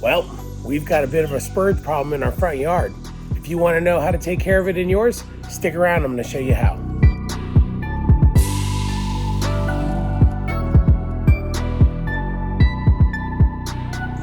Well, we've got a bit of a spurge problem in our front yard. If you want to know how to take care of it in yours, stick around, I'm going to show you how.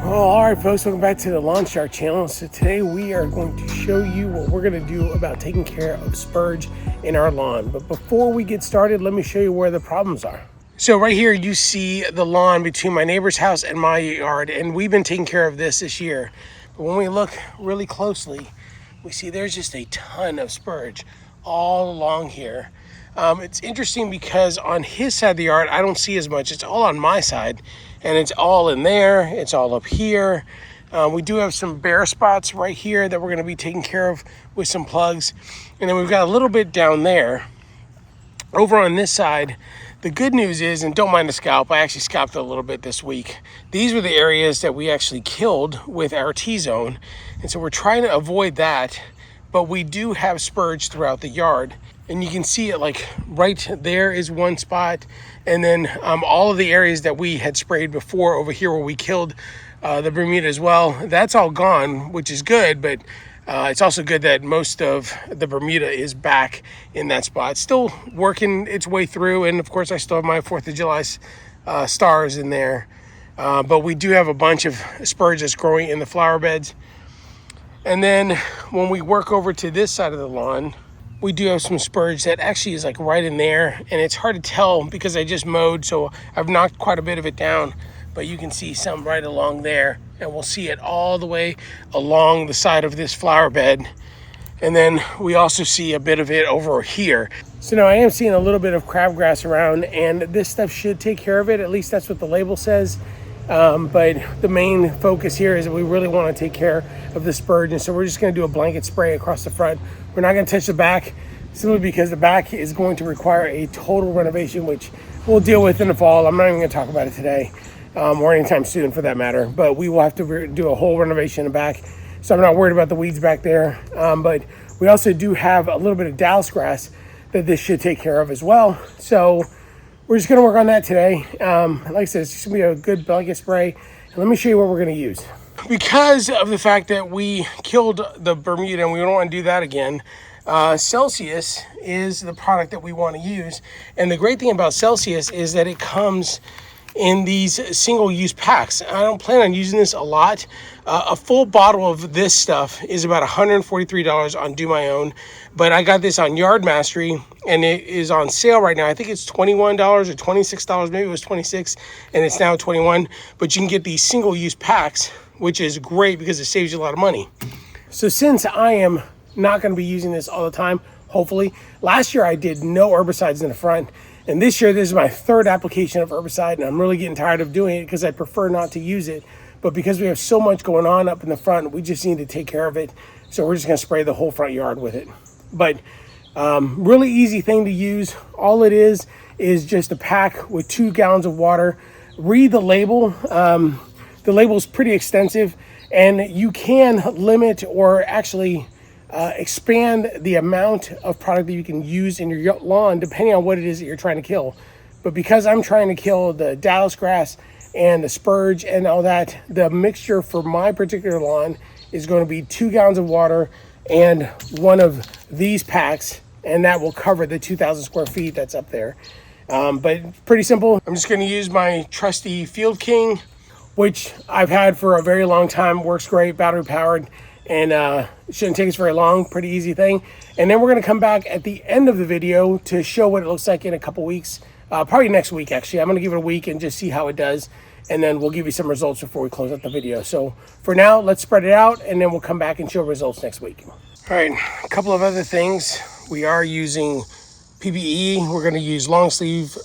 Well, all right, folks, welcome back to the LawnShark channel. So today we are going to show you what we're going to do about taking care of spurge in our lawn. But before we get started, let me show you where the problems are. So right here, you see the lawn between my neighbor's house and my yard, and we've been taking care of this year. But when we look really closely, we see there's just a ton of spurge all along here. It's interesting because on his side of the yard, I don't see as much. It's all on my side, and it's all in there. It's all up here. We do have some bare spots right here that we're going to be taking care of with some plugs. And then we've got a little bit down there. Over on this side, the good news is, and don't mind the scalp, I actually scalped it a little bit this week. These were the areas that we actually killed with our T-zone. And so we're trying to avoid that, but we do have spurge throughout the yard. And you can see it like right there is one spot. And then all of the areas that we had sprayed before over here where we killed the Bermuda as well, that's all gone, which is good, but it's also good that most of the Bermuda is back in that spot. Still working its way through, and of course I still have my 4th of July stars in there. But we do have a bunch of spurge that's growing in the flower beds. And then when we work over to this side of the lawn, we do have some spurge that actually is like right in there, and it's hard to tell because I just mowed, so I've knocked quite a bit of it down, but you can see some right along there, and we'll see it all the way along the side of this flower bed. And then we also see a bit of it over here. So now I am seeing a little bit of crabgrass around, and this stuff should take care of it. At least that's what the label says. But the main focus here is that we really want to take care of the spurge, and so we're just going to do a blanket spray across the front. We're not going to touch the back, simply because the back is going to require a total renovation, which we'll deal with in the fall. I'm not even going to talk about it today, or anytime soon for that matter, but we will have to do a whole renovation in the back, so I'm not worried about the weeds back there. But we also do have a little bit of Dallas grass that this should take care of as well, so we're just going to work on that today. Like I said, it's just going to be a good blanket spray. And let me show you what we're going to use. Because of the fact that we killed the Bermuda and we don't want to do that again, Celsius is the product that we want to use. And the great thing about Celsius is that it comes in these single-use packs. I don't plan on using this a lot. A full bottle of this stuff is about $143 on Do My Own, but I got this on Yard Mastery, and it is on sale right now. I think it's $21 or $26. Maybe it was $26, and it's now $21. But you can get these single-use packs, which is great because it saves you a lot of money. So since I am not going to be using this all the time, hopefully, last year I did no herbicides in the front. And this year, this is my 3rd application of herbicide, and I'm really getting tired of doing it because I prefer not to use it. But because we have so much going on up in the front, we just need to take care of it. So we're just going to spray the whole front yard with it. But really easy thing to use. All it is just a pack with 2 gallons of water. Read the label. The label is pretty extensive, and you can limit or actually expand the amount of product that you can use in your lawn depending on what it is that you're trying to kill. But because I'm trying to kill the Dallas grass and the spurge and all that, the mixture for my particular lawn is going to be 2 gallons of water and one of these packs, and that will cover the 2,000 square feet that's up there. But pretty simple. I'm just going to use my trusty Field King, which I've had for a very long time. Works great, battery powered, and it shouldn't take us very long. Pretty easy thing. And then we're going to come back at the end of the video to show what it looks like in a couple weeks. Probably next week, actually. I'm going to give it a week and just see how it does, and then we'll give you some results before we close out the video. So for now, let's spread it out, and then we'll come back and show results next week. All right, a couple of other things. We are using PPE. We're going to use long sleeve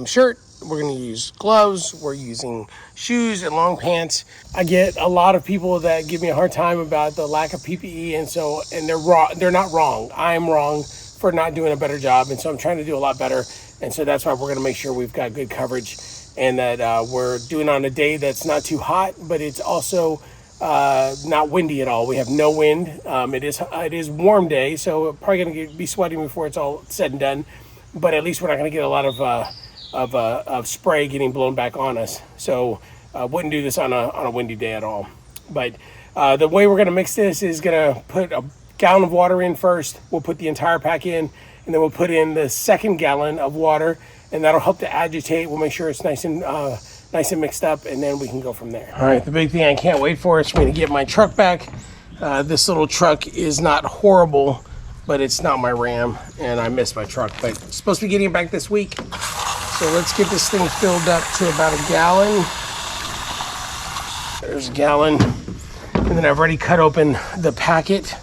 shirt. We're going to use gloves. We're using shoes and long pants. I get a lot of people that give me a hard time about the lack of PPE, and they're wrong. They're not wrong. I'm wrong for not doing a better job, and so I'm trying to do a lot better. And so that's why we're going to make sure we've got good coverage, and that we're doing on a day that's not too hot, but it's also not windy at all. We have no wind. It is warm day, so we're probably going to be sweating before it's all said and done. But at least we're not going to get a lot of spray getting blown back on us. So wouldn't do this on a windy day at all. But the way we're gonna mix this is gonna put a gallon of water in first. We'll put the entire pack in, and then we'll put in the second gallon of water, and that'll help to agitate. We'll make sure it's nice and mixed up, and then we can go from there. All right, the big thing I can't wait for is for me to get my truck back. This little truck is not horrible, but it's not my Ram, and I miss my truck, but I'm supposed to be getting it back this week. So let's get this thing filled up to about a gallon. There's a gallon. And then I've already cut open the packet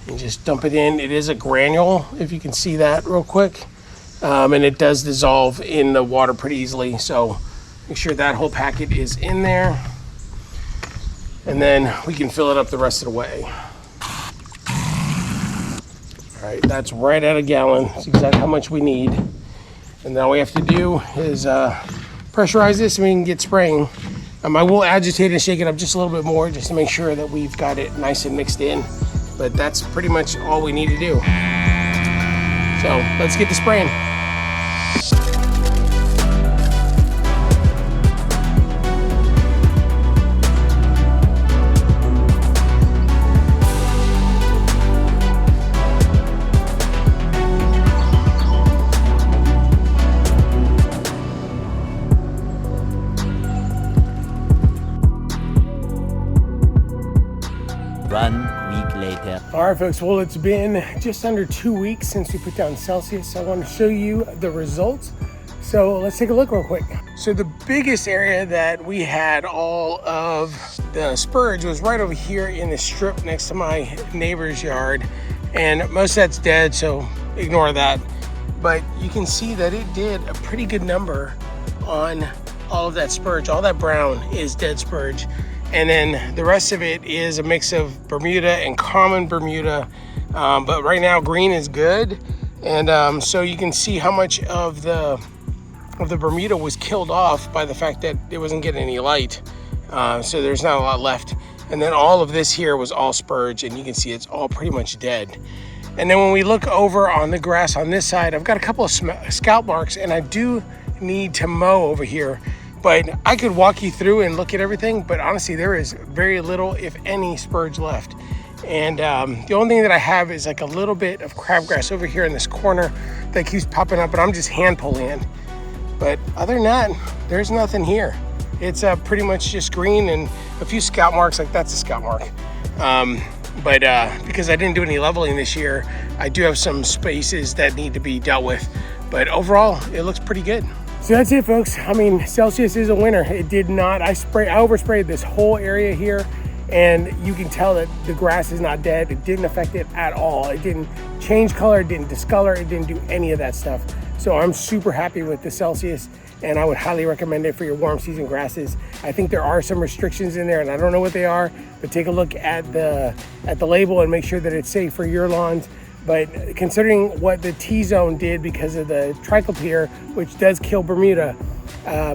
and just dump it in. It is a granule, if you can see that real quick. And it does dissolve in the water pretty easily. So make sure that whole packet is in there. And then we can fill it up the rest of the way. All right, that's right at a gallon. That's exactly how much we need. And then all we have to do is pressurize this and we can get spraying. I will agitate and shake it up just a little bit more just to make sure that we've got it nice and mixed in. But that's pretty much all we need to do. So let's get to spraying. All right, folks, well, it's been just under 2 weeks since we put down Celsius. So I want to show you the results. So let's take a look real quick. So the biggest area that we had all of the spurge was right over here in the strip next to my neighbor's yard. And most of that's dead, so ignore that. But you can see that it did a pretty good number on all of that spurge. All that brown is dead spurge. And then the rest of it is a mix of Bermuda and common Bermuda. But right now green is good. And so you can see how much of the Bermuda was killed off by the fact that it wasn't getting any light. So there's not a lot left. And then all of this here was all spurge, and you can see it's all pretty much dead. And then when we look over on the grass on this side, I've got a couple of scalp marks, and I do need to mow over here. But I could walk you through and look at everything, but honestly, there is very little, if any, spurge left. And the only thing that I have is like a little bit of crabgrass over here in this corner that keeps popping up, but I'm just hand pulling it. But other than that, there's nothing here. It's pretty much just green and a few scalp marks, like that's a scalp mark. But because I didn't do any leveling this year, I do have some spaces that need to be dealt with. But overall, it looks pretty good. So that's it, folks. I mean, Celsius is a winner. It did not, I oversprayed this whole area here, and you can tell that the grass is not dead. It didn't affect it at all. It didn't change color, it didn't discolor, it didn't do any of that stuff. So I'm super happy with the Celsius, and I would highly recommend it for your warm season grasses. I think there are some restrictions in there, and I don't know what they are, but take a look at the label and make sure that it's safe for your lawns. But considering what the T-zone did because of the trichopyr, which does kill Bermuda,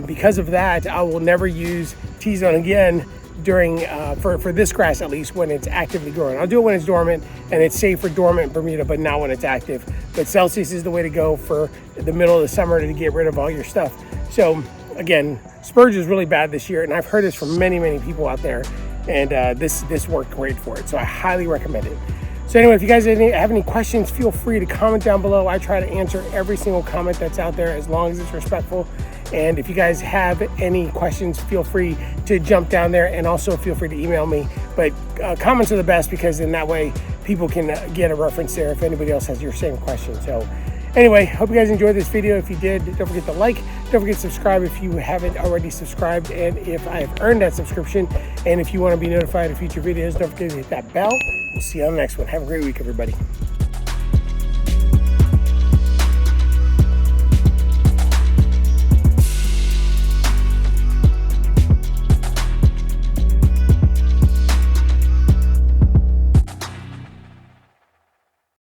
because of that, I will never use T-zone again during, for this grass at least, when it's actively growing. I'll do it when it's dormant, and it's safe for dormant Bermuda, but not when it's active. But Celsius is the way to go for the middle of the summer to get rid of all your stuff. So again, spurge is really bad this year, and I've heard this from many, many people out there, and this worked great for it. So I highly recommend it. So anyway, if you guys have any questions, feel free to comment down below. I try to answer every single comment that's out there as long as it's respectful. And if you guys have any questions, feel free to jump down there, and also feel free to email me. But comments are the best, because in that way people can get a reference there if anybody else has your same question. So anyway, hope you guys enjoyed this video. If you did, don't forget to like, don't forget to subscribe if you haven't already subscribed, and if I have earned that subscription. And if you want to be notified of future videos, don't forget to hit that bell. We'll see you on the next one. Have a great week, everybody.